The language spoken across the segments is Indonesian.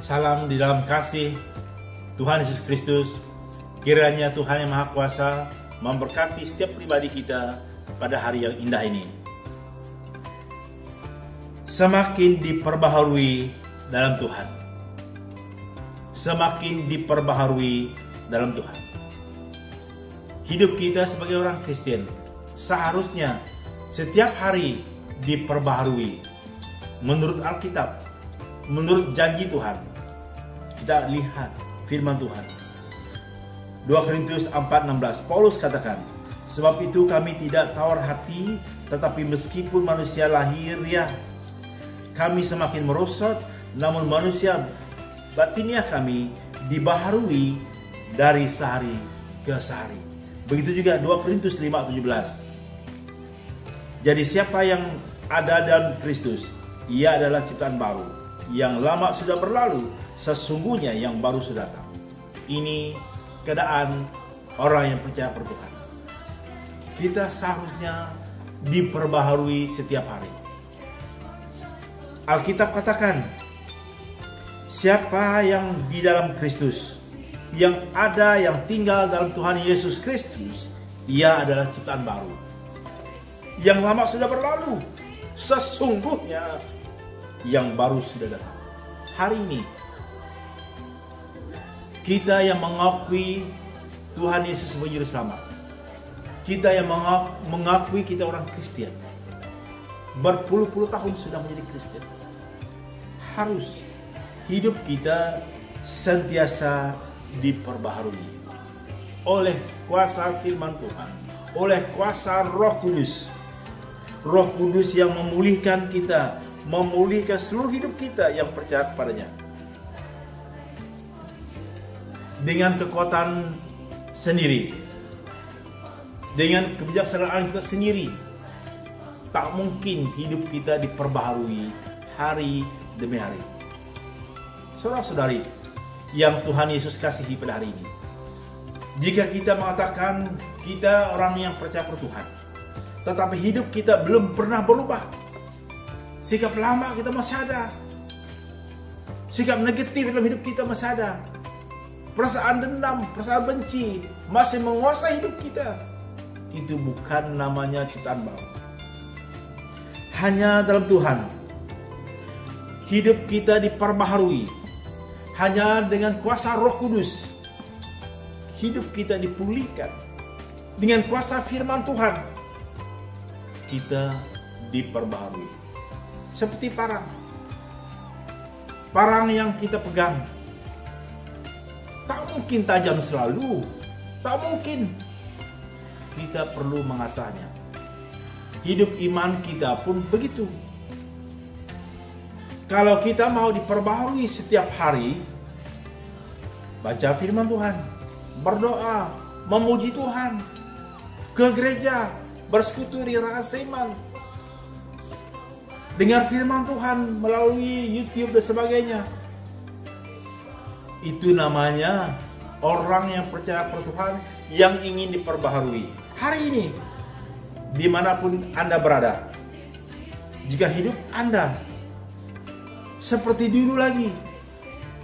Salam di dalam kasih Tuhan Yesus Kristus. Kiranya Tuhan yang Maha Kuasa memberkati setiap pribadi kita pada hari yang indah ini. Semakin diperbaharui dalam Tuhan. Semakin diperbaharui dalam Tuhan. Hidup kita sebagai orang Kristen seharusnya setiap hari diperbaharui menurut Alkitab, menurut janji Tuhan. Kita lihat firman Tuhan. 2 Korintus 4:16, Paulus katakan, sebab itu kami tidak tawar hati, tetapi meskipun manusia lahiriah kami semakin merosot, namun manusia batiniah kami dibaharui dari sehari ke sehari. Begitu juga 2 Korintus 5:17. Jadi siapa yang ada dalam Kristus, ia adalah ciptaan baru. Yang lama sudah berlalu, sesungguhnya yang baru sudah datang. Ini keadaan orang yang percaya pada Tuhan. Kita seharusnya diperbaharui setiap hari. Alkitab katakan, siapa yang di dalam Kristus, yang ada, yang tinggal dalam Tuhan Yesus Kristus, ia adalah ciptaan baru. Yang lama sudah berlalu, sesungguhnya yang baru sudah datang. Hari ini kita yang mengakui Tuhan Yesus sebagai Juru Selamat, kita yang mengakui kita orang Kristen, berpuluh-puluh tahun sudah menjadi Kristen, harus hidup kita sentiasa diperbaharui oleh kuasa firman Tuhan, oleh kuasa Roh Kudus. Roh Kudus yang memulihkan kita, memulihkan seluruh hidup kita yang percaya kepadanya. Dengan kekuatan sendiri, dengan kebijaksanaan kita sendiri, tak mungkin hidup kita diperbaharui hari demi hari. Saudara-saudari yang Tuhan Yesus kasihi pada hari ini, jika kita mengatakan kita orang yang percaya pada Tuhan, tetapi hidup kita belum pernah berubah, sikap lama kita masih ada, sikap negatif dalam hidup kita masih ada, perasaan dendam, perasaan benci masih menguasai hidup kita, itu bukan namanya ciptaan baru. Hanya dalam Tuhan hidup kita diperbaharui. Hanya dengan kuasa Roh Kudus hidup kita dipulihkan. Dengan kuasa firman Tuhan kita diperbaharui. Seperti parang yang kita pegang, tak mungkin tajam selalu, tak mungkin. Kita perlu mengasahnya. Hidup iman kita pun begitu. Kalau kita mau diperbaharui setiap hari, baca firman Tuhan, berdoa, memuji Tuhan, ke gereja, bersekutu di rahasia iman, dengar firman Tuhan melalui YouTube dan sebagainya. Itu namanya orang yang percaya pada Tuhan, yang ingin diperbaharui. Hari ini, dimanapun Anda berada, jika hidup Anda seperti dulu lagi,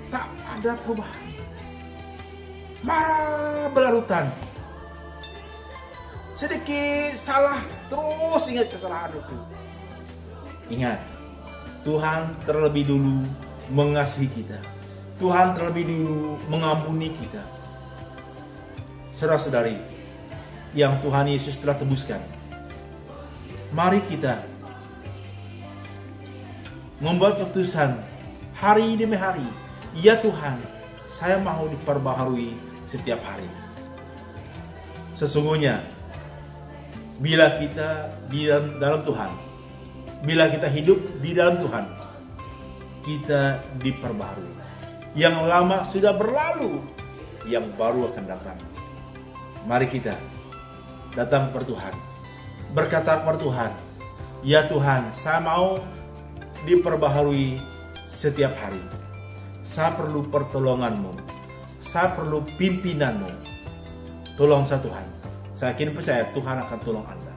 tak ada perubahan, marah berlarutan, sedikit salah terus ingat kesalahan itu. Ingat, Tuhan terlebih dulu mengasihi kita, Tuhan terlebih dulu mengampuni kita. Saudara-saudari yang Tuhan Yesus telah tebuskan, mari kita membuat keputusan hari demi hari. Ya Tuhan, saya mau diperbaharui setiap hari. Sesungguhnya bila kita di dalam Tuhan, bila kita hidup di dalam Tuhan, kita diperbaharui. Yang lama sudah berlalu, yang baru akan datang. Mari kita datang kepada Tuhan, berkata kepada Tuhan, ya Tuhan, saya mau diperbaharui setiap hari. Saya perlu pertolongan-Mu, saya perlu pimpinan-Mu. Tolong saya Tuhan. Saya yakin percaya Tuhan akan tolong Anda.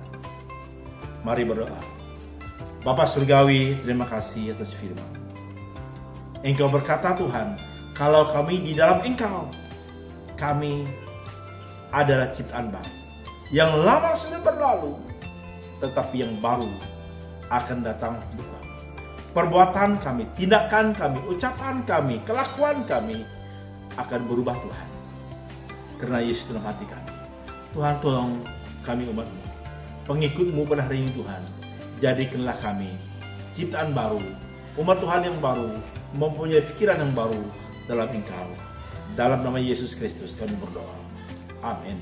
Mari berdoa. Bapa Surgawi, terima kasih atas firman. Engkau berkata Tuhan, kalau kami di dalam Engkau, kami adalah ciptaan baru. Yang lama sudah berlalu, tetapi yang baru akan datang hidup kami. Perbuatan kami, tindakan kami, ucapan kami, kelakuan kami akan berubah Tuhan. Karena Yesus dalam hati kami. Tuhan tolong kami umat-Mu, pengikut-Mu pada hari ini Tuhan. Jadikanlah kami ciptaan baru, umat Tuhan yang baru, mempunyai pikiran yang baru dalam Engkau. Dalam nama Yesus Kristus kami berdoa. Amin.